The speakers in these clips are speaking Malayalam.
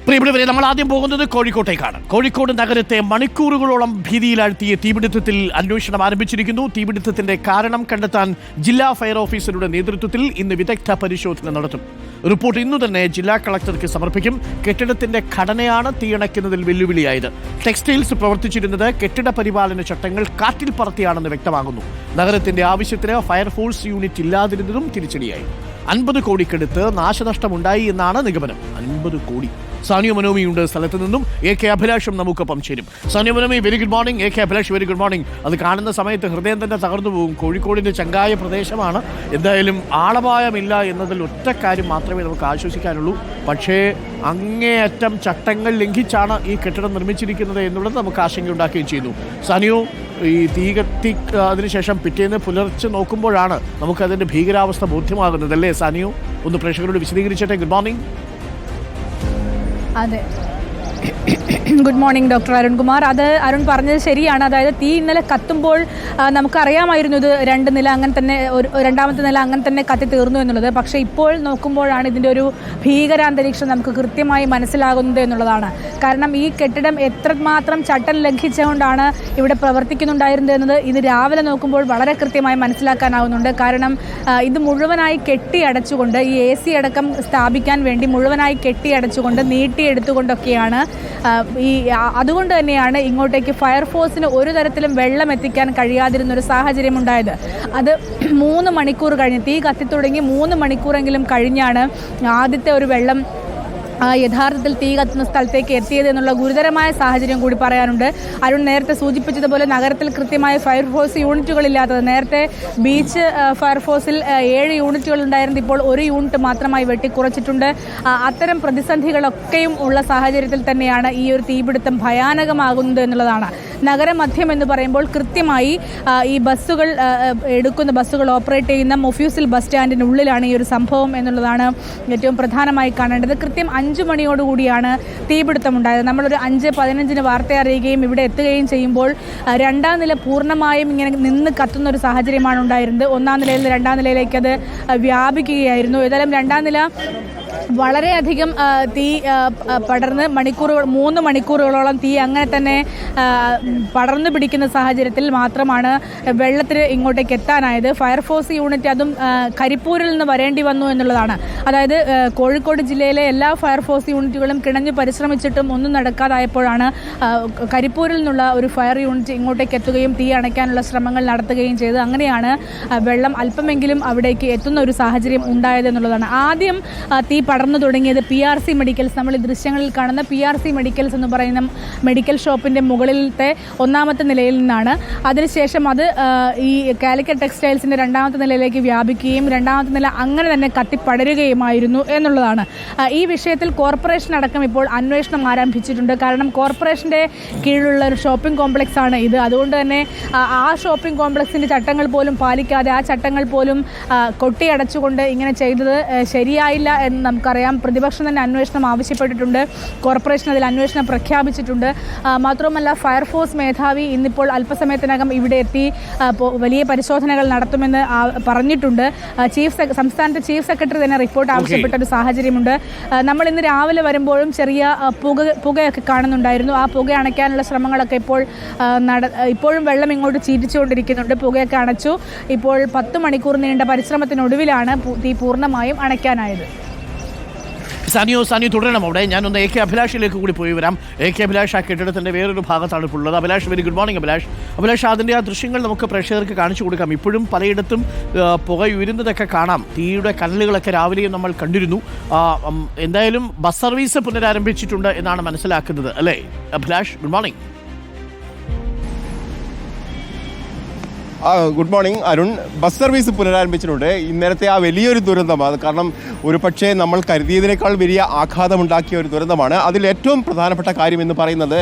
പ്രിയപ്പെട്ടവരെ, നമ്മൾ ആദ്യം പോകുന്നത് കോഴിക്കോട്ടേക്കാണ്. കോഴിക്കോട് നഗരത്തെ മണിക്കൂറുകളോളം ഭീതിയിലാഴ്ത്തിയ തീപിടുത്തത്തിൽ അന്വേഷണം ആരംഭിച്ചിരിക്കുന്നു. തീപിടുത്തത്തിന്റെ കാരണം കണ്ടെത്താൻ ജില്ലാ ഫയർ ഓഫീസറുടെ നേതൃത്വത്തിൽ ഇന്ന് വിദഗ്ധ പരിശോധന നടത്തും. റിപ്പോർട്ട് ഇന്നു തന്നെ ജില്ലാ കളക്ടർക്ക് സമർപ്പിക്കും. കെട്ടിടത്തിന്റെ ഘടനയാണ് തീയണയ്ക്കുന്നതിൽ വെല്ലുവിളിയായത്. ടെക്സ്റ്റൈൽസ് പ്രവർത്തിച്ചിരുന്നത് കെട്ടിട പരിപാലന ചട്ടങ്ങൾ കാറ്റിൽ പറത്തിയാണെന്ന് വ്യക്തമാകുന്നു. നഗരത്തിന്റെ ആവശ്യത്തിന് ഫയർഫോഴ്സ് യൂണിറ്റ് ഇല്ലാതിരുന്നതും തിരിച്ചടിയായി. 50 കോടിക്കടുത്ത് നാശനഷ്ടമുണ്ടായി എന്നാണ് നിഗമനം. 50 കോടി. സാനിയോ മനോമിയുണ്ട് സ്ഥലത്ത് നിന്നും. എ കെ അഭിലാഷും നമുക്കൊപ്പം ചേരും. Saniyo Manomi, very good morning. A K Abhilash, very good morning. അത് കാണുന്ന സമയത്ത് ഹൃദയം തന്നെ തകർന്നു പോകും. കോഴിക്കോടിൻ്റെ ചങ്കായ പ്രദേശമാണ്. എന്തായാലും ആളപായമില്ല എന്നതിൽ ഒറ്റ കാര്യം മാത്രമേ നമുക്ക് ആശ്വസിക്കാനുള്ളൂ. പക്ഷേ അങ്ങേയറ്റം ചട്ടങ്ങൾ ലംഘിച്ചാണ് ഈ കെട്ടിടം നിർമ്മിച്ചിരിക്കുന്നത് എന്നുള്ളത് നമുക്ക് ആശങ്കയുണ്ടാക്കുകയും ചെയ്യുന്നു. സാനിയോ, ഈ തീ കത്തി അതിനുശേഷം പിറ്റേന്ന് പുലർച്ചെ നോക്കുമ്പോഴാണ് നമുക്കതിൻ്റെ ഭീകരാവസ്ഥ ബോധ്യമാകുന്നത്, അല്ലേ സാനിയോ? ഒന്ന് പ്രേക്ഷകരോട് വിശദീകരിച്ചട്ടെ. Good morning. അതെ, ഗുഡ് മോർണിംഗ് ഡോക്ടർ അരുൺകുമാർ. അത് അരുൺ പറഞ്ഞത് ശരിയാണ്. അതായത് തീ ഇന്നലെ കത്തുമ്പോൾ നമുക്കറിയാമായിരുന്നു ഇത് 2 നില അങ്ങനെ തന്നെ, രണ്ടാമത്തെ നില അങ്ങനെ തന്നെ കത്തി തീർന്നു എന്നുള്ളത്. പക്ഷേ ഇപ്പോൾ നോക്കുമ്പോഴാണ് ഇതിൻ്റെ ഒരു ഭീകരാന്തരീക്ഷം നമുക്ക് കൃത്യമായി മനസ്സിലാകുന്നത് എന്നുള്ളതാണ്. കാരണം ഈ കെട്ടിടം എത്രമാത്രം ചട്ടം ലംഘിച്ചുകൊണ്ടാണ് ഇവിടെ പ്രവർത്തിക്കുന്നുണ്ടായിരുന്നത് എന്നത് ഇത് രാവിലെ നോക്കുമ്പോൾ വളരെ കൃത്യമായി മനസ്സിലാക്കാനാവുന്നുണ്ട്. കാരണം ഇത് മുഴുവനായി കെട്ടിയടച്ചുകൊണ്ട്, ഈ AC അടക്കം സ്ഥാപിക്കാൻ വേണ്ടി മുഴുവനായി കെട്ടിയടച്ചുകൊണ്ട് നീട്ടിയെടുത്തുകൊണ്ടൊക്കെയാണ് അതുകൊണ്ട് തന്നെയാണ് ഇങ്ങോട്ടേക്ക് ഫയർഫോഴ്സിന് ഒരു തരത്തിലും വെള്ളം എത്തിക്കാൻ കഴിയാതിരുന്നൊരു സാഹചര്യം ഉണ്ടായത്. അത് 3 മണിക്കൂർ കഴിഞ്ഞ്, തീ കത്തിത്തുടങ്ങി 3 മണിക്കൂറെങ്കിലും കഴിഞ്ഞാണ് ആദ്യത്തെ ഒരു വെള്ളം യഥാർത്ഥത്തിൽ തീ കത്തുന്ന സ്ഥലത്തേക്ക് എത്തിയത് എന്നുള്ള ഗുരുതരമായ സാഹചര്യം കൂടി പറയാനുണ്ട്. അരുൺ നേരത്തെ സൂചിപ്പിച്ചതുപോലെ നഗരത്തിൽ കൃത്യമായ ഫയർഫോഴ്സ് യൂണിറ്റുകളില്ലാത്തത്. നേരത്തെ ബീച്ച് ഫയർഫോഴ്സിൽ 7 യൂണിറ്റുകൾ ഉണ്ടായിരുന്നു, ഇപ്പോൾ 1 യൂണിറ്റ് മാത്രമായി വെട്ടിക്കുറച്ചിട്ടുണ്ട്. അത്തരം പ്രതിസന്ധികളൊക്കെയും ഉള്ള സാഹചര്യത്തിൽ തന്നെയാണ് ഈ ഒരു തീപിടുത്തം ഭയാനകമാകുന്നത് എന്നുള്ളതാണ്. നഗരമധ്യം എന്ന് പറയുമ്പോൾ കൃത്യമായി ഈ ബസ്സുകൾ എടുക്കുന്ന ബസ്സുകൾ ഓപ്പറേറ്റ് ചെയ്യുന്ന മൊഫ്യൂസിൽ ബസ് സ്റ്റാൻഡിനുള്ളിലാണ് ഈ ഒരു സംഭവം എന്നുള്ളതാണ് ഏറ്റവും പ്രധാനമായി കാണേണ്ടത്. കൃത്യം 5 മണിയോടുകൂടിയാണ് തീപിടുത്തമുണ്ടായത്. നമ്മളൊരു 5:15 വാർത്ത അറിയുകയും ഇവിടെ എത്തുകയും ചെയ്യുമ്പോൾ 2ാം നില പൂർണ്ണമായും ഇങ്ങനെ നിന്ന് കത്തുന്ന ഒരു സാഹചര്യമാണ് ഉണ്ടായിരുന്നത്. 1ാം നിലയിൽ നിന്ന് 2ാം നിലയിലേക്ക് അത് വ്യാപിക്കുകയായിരുന്നു. ഏതായാലും 2ാം നില വളരെയധികം തീ പടർന്ന് 3 മണിക്കൂറുകളോളം തീ അങ്ങനെ തന്നെ പടർന്നു പിടിക്കുന്ന സാഹചര്യത്തിൽ മാത്രമാണ് വെള്ളത്തിന് ഇങ്ങോട്ടേക്ക് എത്താനായത്. ഫയർഫോഴ്സ് യൂണിറ്റ് അതും കരിപ്പൂരിൽ നിന്ന് വരേണ്ടി വന്നു എന്നുള്ളതാണ്. അതായത് കോഴിക്കോട് ജില്ലയിലെ എല്ലാ ഫയർഫോഴ്സ് യൂണിറ്റുകളും കിണഞ്ഞു പരിശ്രമിച്ചിട്ടും ഒന്നും നടക്കാതായപ്പോഴാണ് കരിപ്പൂരിൽ നിന്നുള്ള ഒരു ഫയർ യൂണിറ്റ് ഇങ്ങോട്ടേക്ക് എത്തുകയും തീ അണയ്ക്കാനുള്ള ശ്രമങ്ങൾ നടത്തുകയും ചെയ്ത് അങ്ങനെയാണ് വെള്ളം അല്പമെങ്കിലും അവിടേക്ക് എത്തുന്ന ഒരു സാഹചര്യം ഉണ്ടായത് എന്നുള്ളതാണ്. ആദ്യം തീ പടർന്നു തുടങ്ങിയത് PRC മെഡിക്കൽസ്, നമ്മൾ ഈ ദൃശ്യങ്ങളിൽ കാണുന്ന PRC മെഡിക്കൽസ് എന്ന് പറയുന്ന മെഡിക്കൽ ഷോപ്പിൻ്റെ മുകളിലത്തെ 1ാമത്തെ നിലയിൽ നിന്നാണ്. അതിനുശേഷം അത് ഈ കാലിക്കറ്റ് ടെക്സ്റ്റൈൽസിൻ്റെ 2ാമത്തെ നിലയിലേക്ക് വ്യാപിക്കുകയും 2ാമത്തെ നില അങ്ങനെ തന്നെ കത്തിപ്പടരുകയുമായിരുന്നു എന്നുള്ളതാണ്. ഈ വിഷയത്തിൽ കോർപ്പറേഷൻ അടക്കം ഇപ്പോൾ അന്വേഷണം ആരംഭിച്ചിട്ടുണ്ട്. കാരണം കോർപ്പറേഷൻ്റെ കീഴിലുള്ള ഒരു ഷോപ്പിംഗ് കോംപ്ലക്സ് ആണ് ഇത്. അതുകൊണ്ട് തന്നെ ആ ഷോപ്പിംഗ് കോംപ്ലക്സിൻ്റെ ചട്ടങ്ങൾ പോലും പാലിക്കാതെ, ആ ചട്ടങ്ങൾ പോലും കൊട്ടിയടച്ചുകൊണ്ട് ഇങ്ങനെ ചെയ്തത് ശരിയായില്ല എന്ന് നമുക്കറിയാം. പ്രതിപക്ഷം തന്നെ അന്വേഷണം ആവശ്യപ്പെട്ടിട്ടുണ്ട്. കോർപ്പറേഷൻ അതിൽ അന്വേഷണം പ്രഖ്യാപിച്ചിട്ടുണ്ട്. മാത്രവുമല്ല ഫയർഫോഴ്സ് മേധാവി ഇന്നിപ്പോൾ അല്പസമയത്തിനകം ഇവിടെ എത്തി വലിയ പരിശോധനകൾ നടത്തുമെന്ന് പറഞ്ഞിട്ടുണ്ട്. സംസ്ഥാനത്തെ ചീഫ് സെക്രട്ടറി തന്നെ റിപ്പോർട്ട് ആവശ്യപ്പെട്ട ഒരു സാഹചര്യമുണ്ട്. നമ്മൾ ഇന്ന് രാവിലെ വരുമ്പോഴും ചെറിയ പുകയൊക്കെ കാണുന്നുണ്ടായിരുന്നു. ആ പുക അണയ്ക്കാനുള്ള ശ്രമങ്ങളൊക്കെ ഇപ്പോഴും വെള്ളം ഇങ്ങോട്ട് ചീറ്റിച്ചുകൊണ്ടിരിക്കുന്നുണ്ട്. പുകയൊക്കെ അണച്ചു. ഇപ്പോൾ 10 മണിക്കൂർ നീണ്ട പരിശ്രമത്തിനൊടുവിലാണ് തീ പൂർണ്ണമായും അണയ്ക്കാനായത്. സാനിയോ തുടരണം അവിടെ. ഞാനൊന്ന് AK അഭിലാഷിലേക്ക് കൂടി പോയി വരാം. AK അഭിലാഷ് ആ കെട്ടിടത്തിൻ്റെ വേറൊരു ഭാഗത്താണ് ഇപ്പോൾ ഉള്ളത്. Abhilash, very good morning. Abhilash, അതിൻ്റെ ആ ദൃശ്യങ്ങൾ നമുക്ക് പ്രേക്ഷകർക്ക് കാണിച്ചു കൊടുക്കാം. ഇപ്പോഴും പലയിടത്തും പുക ഉയരുന്നതൊക്കെ കാണാം. തീയുടെ കനലുകളൊക്കെ രാവിലെയും നമ്മൾ കണ്ടിരുന്നു. എന്തായാലും ബസ് സർവീസ് പുനരാരംഭിച്ചിട്ടുണ്ട് എന്നാണ് മനസ്സിലാക്കുന്നത്, അല്ലേ Abhilash? Good morning. Good morning Arun. Bus service പുനരാരംഭിച്ചിട്ടുണ്ട്. ഇന്നലത്തെ ആ വലിയൊരു ദുരന്തമാണ്. കാരണം ഒരു പക്ഷേ നമ്മൾ കരുതിയതിനേക്കാൾ വലിയ ആഘാതമുണ്ടാക്കിയ ഒരു ദുരന്തമാണ്. അതിൽ ഏറ്റവും പ്രധാനപ്പെട്ട കാര്യം എന്ന് പറയുന്നത്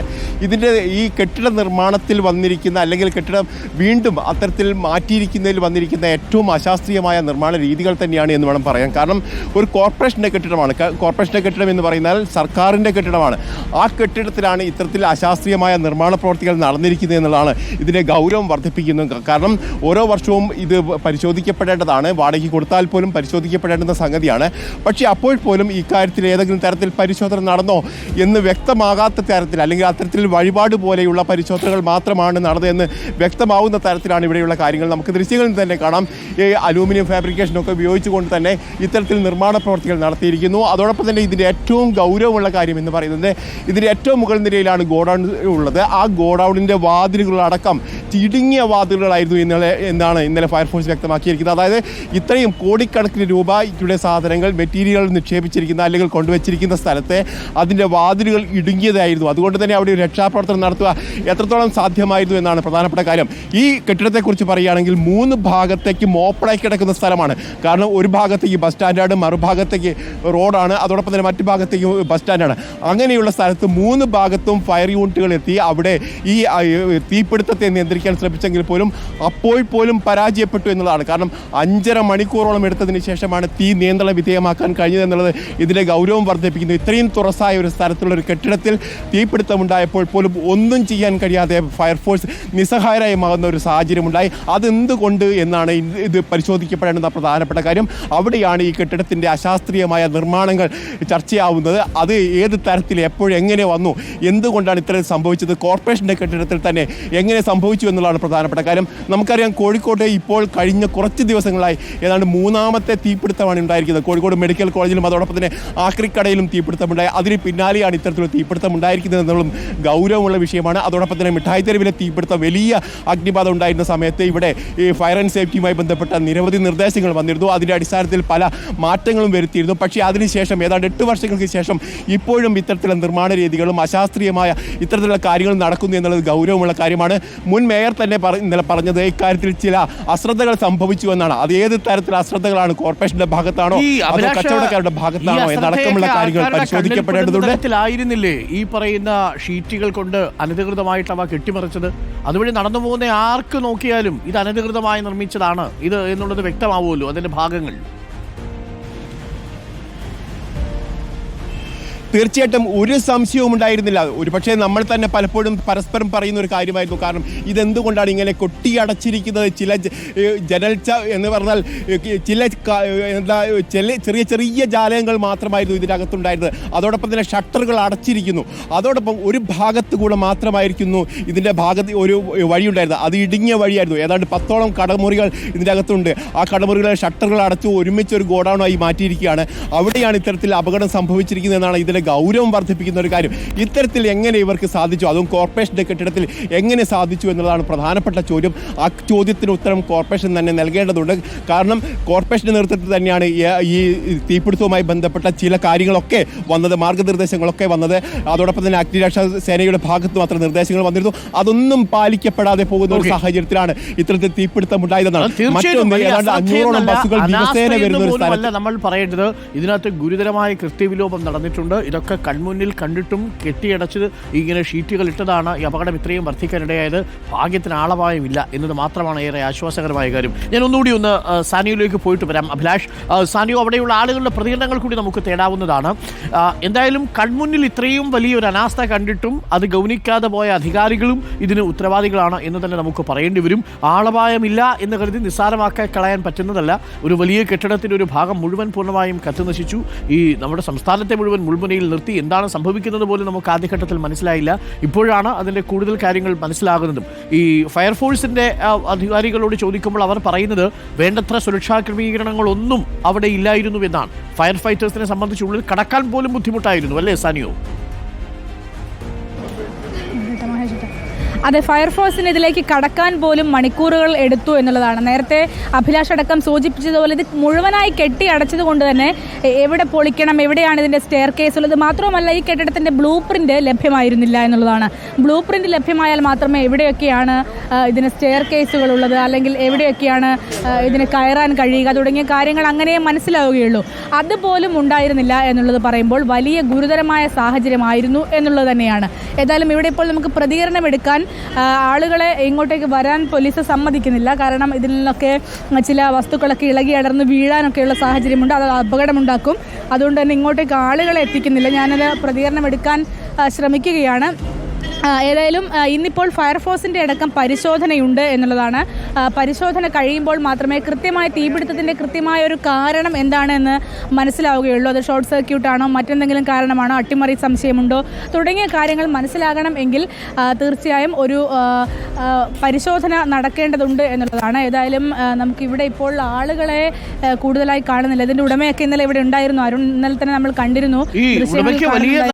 ഇതിൻ്റെ ഈ കെട്ടിട നിർമ്മാണത്തിൽ വന്നിരിക്കുന്ന, അല്ലെങ്കിൽ കെട്ടിടം വീണ്ടും അത്തരത്തിൽ മാറ്റിയിരിക്കുന്നതിൽ വന്നിരിക്കുന്ന ഏറ്റവും അശാസ്ത്രീയമായ നിർമ്മാണ രീതികൾ തന്നെയാണ് എന്ന് വേണം പറയാൻ. കാരണം ഒരു കോർപ്പറേഷൻ്റെ കെട്ടിടമാണ്. കോർപ്പറേഷൻ്റെ കെട്ടിടം എന്ന് പറയുന്നാൽ സർക്കാരിൻ്റെ കെട്ടിടമാണ്. ആ കെട്ടിടത്തിലാണ് ഇത്തരത്തിൽ അശാസ്ത്രീയമായ നിർമ്മാണ പ്രവർത്തികൾ നടന്നിരിക്കുന്നത് എന്നുള്ളതാണ് ഇതിൻ്റെ ഗൗരവം വർദ്ധിപ്പിക്കുന്നത്. കാരണം കാരണം ഓരോ വർഷവും ഇത് പരിശോധിക്കപ്പെടേണ്ടതാണ്, വാടകയ്ക്ക് കൊടുത്താൽ പോലും പരിശോധിക്കപ്പെടേണ്ടുന്ന സംഗതിയാണ്. പക്ഷേ അപ്പോൾ പോലും ഇക്കാര്യത്തിൽ ഏതെങ്കിലും തരത്തിൽ പരിശോധന നടന്നോ എന്ന് വ്യക്തമാകാത്ത തരത്തിൽ, അല്ലെങ്കിൽ അത്തരത്തിൽ വഴിപാട് പോലെയുള്ള പരിശോധനകൾ മാത്രമാണ് നടന്നതെന്ന് വ്യക്തമാവുന്ന തരത്തിലാണ് ഇവിടെയുള്ള കാര്യങ്ങൾ. നമുക്ക് ദൃശ്യങ്ങളിൽ തന്നെ കാണാം, ഈ അലൂമിനിയം ഫാബ്രിക്കേഷനൊക്കെ ഉപയോഗിച്ചുകൊണ്ട് തന്നെ ഇത്തരത്തിൽ നിർമ്മാണ പ്രവർത്തികൾ നടത്തിയിരിക്കുന്നു. അതോടൊപ്പം തന്നെ ഇതിൻ്റെ ഏറ്റവും ഗൗരവമുള്ള കാര്യം എന്ന് പറയുന്നത് ഇതിൻ്റെ ഏറ്റവും മുകൾ നിരയിലാണ് ഗോഡൗൺ ഉള്ളത്. ആ ഗോഡൗണിൻ്റെ വാതിലുകളടക്കം ഇടുങ്ങിയ വാതിലുകളായിരുന്നു എന്നാണ് ഇന്നലെ ഫയർഫോഴ്സ് വ്യക്തമാക്കിയിരിക്കുന്നത്. അതായത് ഇത്രയും കോടിക്കണക്കിന് രൂപയുടെ സാധനങ്ങൾ, മെറ്റീരിയൽ നിക്ഷേപിച്ചിരിക്കുന്ന അല്ലെങ്കിൽ കൊണ്ടുവച്ചിരിക്കുന്ന സ്ഥലത്തെ അതിൻ്റെ വാതിലുകൾ ഇടുങ്ങിയതായിരുന്നു. അതുകൊണ്ട് തന്നെ അവിടെ രക്ഷാപ്രവർത്തനം നടത്തുക എത്രത്തോളം സാധ്യമായിരുന്നു എന്നാണ് പ്രധാനപ്പെട്ട കാര്യം. ഈ കെട്ടിടത്തെക്കുറിച്ച് പറയുകയാണെങ്കിൽ 3 ഭാഗത്തേക്ക് മോപ്പളായി കിടക്കുന്ന സ്ഥലമാണ്. കാരണം ഒരു ഭാഗത്തേക്ക് ബസ് സ്റ്റാൻഡാണ്, മറുഭാഗത്തേക്ക് റോഡാണ്, അതോടൊപ്പം തന്നെ മറ്റു ഭാഗത്തേക്ക് ബസ് സ്റ്റാൻഡാണ്. അങ്ങനെയുള്ള സ്ഥലത്ത് 3 ഭാഗത്തും ഫയർ യൂണിറ്റുകൾ എത്തി അവിടെ ഈ തീപിടുത്തത്തെ നിയന്ത്രിക്കാൻ ശ്രമിച്ചെങ്കിൽ പോലും അപ്പോൾ പോലും പരാജയപ്പെട്ടു എന്നുള്ളതാണ്. കാരണം 5.5 മണിക്കൂറോളം എടുത്തതിന് ശേഷമാണ് തീ നിയന്ത്രണ വിധേയമാക്കാൻ കഴിഞ്ഞത് എന്നുള്ളത് ഇതിൻ്റെ ഗൗരവം വർദ്ധിപ്പിക്കുന്നു. ഇത്രയും തുറസായ ഒരു സ്ഥലത്തുള്ള ഒരു കെട്ടിടത്തിൽ തീപിടുത്തമുണ്ടായപ്പോൾ പോലും ഒന്നും ചെയ്യാൻ കഴിയാതെ ഫയർഫോഴ്സ് നിസ്സഹായരായി മാറുന്ന ഒരു സാഹചര്യമുണ്ടായി. അതെന്തുകൊണ്ട് എന്നാണ് ഇത് പരിശോധിക്കപ്പെടേണ്ടുന്ന പ്രധാനപ്പെട്ട കാര്യം. അവിടെയാണ് ഈ കെട്ടിടത്തിൻ്റെ അശാസ്ത്രീയമായ നിർമ്മാണങ്ങൾ ചർച്ചയാവുന്നത്. അത് ഏത് തരത്തിൽ എപ്പോഴെങ്ങനെ വന്നു, എന്തുകൊണ്ടാണ് ഇത്രയും സംഭവിച്ചത്, കോർപ്പറേഷൻ്റെ കെട്ടിടത്തിൽ തന്നെ എങ്ങനെ സംഭവിച്ചു എന്നുള്ളതാണ് പ്രധാനപ്പെട്ട കാര്യം. നമുക്കറിയാം, കോഴിക്കോട് ഇപ്പോൾ കഴിഞ്ഞ കുറച്ച് ദിവസങ്ങളായി ഏതാണ്ട് 3ാമത്തെ തീപിടുത്തമാണ് ഉണ്ടായിരിക്കുന്നത്. കോഴിക്കോട് മെഡിക്കൽ കോളേജിലും അതോടൊപ്പം തന്നെ ആക്രിക്കടയിലും തീപിടുത്തമുണ്ടായി. അതിന് പിന്നാലെയാണ് ഇത്തരത്തിലുള്ള തീപിടുത്തം ഉണ്ടായിരിക്കുന്നത് എന്നുള്ളതും ഗൗരവമുള്ള വിഷയമാണ്. അതോടൊപ്പം തന്നെ മിഠായി തെരുവിലെ തീപിടുത്തം, വലിയ അഗ്നിബാധ ഉണ്ടായിരുന്ന സമയത്ത് ഇവിടെ ഈ ഫയർ ആൻഡ് സേഫ്റ്റിയുമായി ബന്ധപ്പെട്ട നിരവധി നിർദ്ദേശങ്ങൾ വന്നിരുന്നു. അതിൻ്റെ അടിസ്ഥാനത്തിൽ പല മാറ്റങ്ങളും വരുത്തിയിരുന്നു. പക്ഷേ അതിനുശേഷം ഏതാണ്ട് 8 വർഷങ്ങൾക്ക് ശേഷം ഇപ്പോഴും ഇത്തരത്തിലുള്ള നിർമ്മാണ രീതികളും അശാസ്ത്രീയമായ ഇത്തരത്തിലുള്ള കാര്യങ്ങൾ നടക്കുന്നു എന്നുള്ളത് ഗൗരവമുള്ള കാര്യമാണ്. മുൻ മേയർ തന്നെ ഇന്നലെ പറഞ്ഞത് ഇക്കാര്യത്തിൽ ചില അശ്രദ്ധകൾ സംഭവിച്ചു എന്നാണ്. അത് ഏത് തരത്തിലുള്ള അശ്രദ്ധകളാണ്, കോർപ്പറേഷന്റെ ഭാഗത്താണോ അതോ കച്ചവടക്കാരുടെ ഭാഗത്താണോ എന്നടക്കമുള്ള കാര്യങ്ങൾ പരിശോധിക്കപ്പെടേണ്ടതുണ്ട്. ആയിരുന്നില്ലേ ഈ പറയുന്ന ഷീറ്റുകൾ കൊണ്ട് അനധികൃതമായിട്ട് അവ കെട്ടിമറിച്ചത്? അതുവഴി നടന്നു പോകുന്ന ആർക്ക് നോക്കിയാലും ഇത് അനധികൃതമായി നിർമ്മിച്ചതാണ് ഇത് എന്നുള്ളത് വ്യക്തമാവുമല്ലോ അതിന്റെ ഭാഗങ്ങൾ. തീർച്ചയായിട്ടും ഒരു സംശയവും ഉണ്ടായിരുന്നില്ല. ഒരു പക്ഷേ നമ്മൾ തന്നെ പലപ്പോഴും പരസ്പരം പറയുന്ന ഒരു കാര്യമായിരുന്നു. കാരണം ഇതെന്തുകൊണ്ടാണ് ഇങ്ങനെ കൊട്ടിയടച്ചിരിക്കുന്നത്? ചില ജനൽച്ച എന്ന് പറഞ്ഞാൽ ചെറിയ ചെറിയ ജാലകങ്ങൾ മാത്രമായിരുന്നു ഇതിനകത്തുണ്ടായിരുന്നത്. അതോടൊപ്പം തന്നെ ഷട്ടറുകൾ അടച്ചിരിക്കുന്നു. അതോടൊപ്പം ഒരു ഭാഗത്ത് കൂടെ മാത്രമായിരിക്കുന്നു ഇതിൻ്റെ ഭാഗത്ത് ഒരു വഴിയുണ്ടായിരുന്നത്. അത് ഇടുങ്ങിയ വഴിയായിരുന്നു. ഏതാണ്ട് 10ഓളം കടമുറികൾ ഇതിൻ്റെ അകത്തുണ്ട്. ആ കടമുറികളെ ഷട്ടറുകൾ അടച്ചു ഒരുമിച്ച് ഒരു ഗോഡൗണായി മാറ്റിയിരിക്കുകയാണ്. അവിടെയാണ് ഇത്തരത്തിൽ അപകടം സംഭവിച്ചിരിക്കുന്നതെന്നാണ് ഇതിൻ്റെ ഗൗരവം വർദ്ധിപ്പിക്കുന്ന ഒരു കാര്യം. ഇത്തരത്തിൽ എങ്ങനെ ഇവർക്ക് സാധിച്ചു, അതും കോർപ്പറേഷൻ്റെ കെട്ടിടത്തിൽ എങ്ങനെ സാധിച്ചു എന്നുള്ളതാണ് പ്രധാനപ്പെട്ട ചോദ്യം. ആ ചോദ്യത്തിന് ഉത്തരം കോർപ്പറേഷൻ തന്നെ നൽകേണ്ടതുണ്ട്. കാരണം കോർപ്പറേഷൻ്റെ നേതൃത്വത്തിൽ തന്നെയാണ് ഈ തീപിടുത്തവുമായി ബന്ധപ്പെട്ട ചില കാര്യങ്ങളൊക്കെ വന്നത്, മാർഗനിർദ്ദേശങ്ങളൊക്കെ വന്നത്. അതോടൊപ്പം തന്നെ അഗ്നിരക്ഷാ സേനയുടെ ഭാഗത്ത് മാത്രം നിർദ്ദേശങ്ങൾ വന്നിരുന്നു. അതൊന്നും പാലിക്കപ്പെടാതെ പോകുന്ന ഒരു സാഹചര്യത്തിലാണ് ഇത്തരത്തിൽ തീപിടുത്തം ഉണ്ടായതെന്നാണ്. മറ്റൊന്ന്, ഏതാണ്ട് 500ഓളം ബസ്സുകൾ ദിവസേന വരുന്ന ഒരു സ്ഥലത്ത് നമ്മൾ പറയേണ്ടത് ഇതിനകത്ത് ഗുരുതരമായ കൃത്യവിലോപം നടന്നിട്ടുണ്ട്. ഇതൊക്കെ കൺമുന്നിൽ കണ്ടിട്ടും കെട്ടിയടച്ചത് ഇങ്ങനെ ഷീറ്റുകൾ ഇട്ടതാണ് ഈ അപകടം ഇത്രയും വർദ്ധിക്കാനിടയായത്. ഭാഗ്യത്തിന് ആളപായമില്ല എന്നത് മാത്രമാണ് ഏറെ ആശ്വാസകരമായ കാര്യം. ഞാൻ ഒന്നുകൂടി സാനിയോയിലേക്ക് പോയിട്ട് വരാം. അഭിലാഷ്, സാനിയോ, അവിടെയുള്ള ആളുകളുടെ പ്രതികരണങ്ങൾ കൂടി നമുക്ക് തേടാവുന്നതാണ്. എന്തായാലും കൺമുന്നിൽ ഇത്രയും വലിയൊരു അനാസ്ഥ കണ്ടിട്ടും അത് ഗൗനിക്കാതെ പോയ അധികാരികളും ഇതിന് ഉത്തരവാദികളാണ് എന്ന് തന്നെ നമുക്ക് പറയേണ്ടി വരും. ആളപായമില്ല എന്ന് കരുതി നിസ്സാരമാക്കി കളയാൻ പറ്റുന്നതല്ല. ഒരു വലിയ കെട്ടിടത്തിൻ്റെ ഒരു ഭാഗം മുഴുവൻ പൂർണ്ണമായും കത്തുനശിച്ചു. ഈ നമ്മുടെ സംസ്ഥാനത്തെ മുഴുവൻ മുൾമുനയിൽ നിർത്തി എന്താണ് സംഭവിക്കുന്നത് പോലും നമുക്ക് ആദ്യഘട്ടത്തിൽ മനസ്സിലായില്ല. ഇപ്പോഴാണ് അതിൻ്റെ കൂടുതൽ കാര്യങ്ങൾ മനസ്സിലാകുന്നതും. ഈ ഫയർഫോഴ്സിൻ്റെ അധികാരികളോട് ചോദിക്കുമ്പോൾ അവർ പറയുന്നത് വേണ്ടത്ര സുരക്ഷാ ക്രമീകരണങ്ങളൊന്നും അവിടെ ഇല്ലായിരുന്നു എന്നാണ്. ഫയർ ഫൈറ്റേഴ്സിനെ സംബന്ധിച്ചുള്ളിൽ കടക്കാൻ പോലും ബുദ്ധിമുട്ടായിരുന്നു, അല്ലേ സാനിയോ? അതെ, ഫയർഫോഴ്സിന് ഇതിലേക്ക് കടക്കാൻ പോലും മണിക്കൂറുകൾ എടുത്തു എന്നുള്ളതാണ്. നേരത്തെ അഭിലാഷ് അടക്കം സൂചിപ്പിച്ചതുപോലെ ഇത് മുഴുവനായി കെട്ടി അടച്ചത് കൊണ്ട് തന്നെ എവിടെ പൊളിക്കണം, എവിടെയാണ് ഇതിൻ്റെ സ്റ്റെയർ കേസ് ഉള്ളത്, മാത്രമല്ല ഈ കെട്ടിടത്തിൻ്റെ ബ്ലൂ പ്രിൻ്റ് ലഭ്യമായിരുന്നില്ല എന്നുള്ളതാണ്. ബ്ലൂ പ്രിൻ്റ് ലഭ്യമായാൽ മാത്രമേ എവിടെയൊക്കെയാണ് ഇതിന് സ്റ്റെയർ കേസുകൾ ഉള്ളത്, അല്ലെങ്കിൽ എവിടെയൊക്കെയാണ് ഇതിന് കയറാൻ കഴിയുക തുടങ്ങിയ കാര്യങ്ങൾ അങ്ങനെ മനസ്സിലാവുകയുള്ളൂ. അതുപോലും ഉണ്ടായിരുന്നില്ല എന്നുള്ളത് പറയുമ്പോൾ വലിയ ഗുരുതരമായ സാഹചര്യമായിരുന്നു എന്നുള്ളത് തന്നെയാണ്. ഏതായാലും ഇവിടെ ഇപ്പോൾ നമുക്ക് പ്രതികരണം എടുക്കാൻ ആളുകളെ ഇങ്ങോട്ടേക്ക് വരാൻ പോലീസ് സമ്മതിക്കുന്നില്ല. കാരണം ഇതിൽ നിന്നൊക്കെ ചില വസ്തുക്കളൊക്കെ ഇളകി അടർന്ന് വീഴാനൊക്കെയുള്ള സാഹചര്യമുണ്ട്. അത് അപകടമുണ്ടാക്കും. അതുകൊണ്ട് തന്നെ ഇങ്ങോട്ടേക്ക് ആളുകളെ എത്തിക്കുന്നില്ല. ഞാനത് പ്രതികരണം എടുക്കാൻ ശ്രമിക്കുകയാണ്. ഏതായാലും ഇന്നിപ്പോൾ ഫയർഫോഴ്സിൻ്റെ അടക്കം പരിശോധനയുണ്ട് എന്നുള്ളതാണ്. പരിശോധന കഴിയുമ്പോൾ മാത്രമേ കൃത്യമായ തീപിടുത്തത്തിൻ്റെ കൃത്യമായ ഒരു കാരണം എന്താണെന്ന് മനസ്സിലാവുകയുള്ളൂ. അത് ഷോർട്ട് സർക്യൂട്ടാണോ, മറ്റെന്തെങ്കിലും കാരണമാണോ, അട്ടിമറി സംശയമുണ്ടോ തുടങ്ങിയ കാര്യങ്ങൾ മനസ്സിലാകണം എങ്കിൽ തീർച്ചയായും ഒരു പരിശോധന നടക്കേണ്ടതുണ്ട് എന്നുള്ളതാണ്. ഏതായാലും നമുക്കിവിടെ ഇപ്പോൾ ആളുകളെ കൂടുതലായി കാണുന്നില്ല. ഇതിൻ്റെ ഉടമയൊക്കെ ഇന്നലെ ഇവിടെ ഉണ്ടായിരുന്നു. അരുൺ, ഇന്നലെ തന്നെ നമ്മൾ കണ്ടിരുന്നു. വലിയ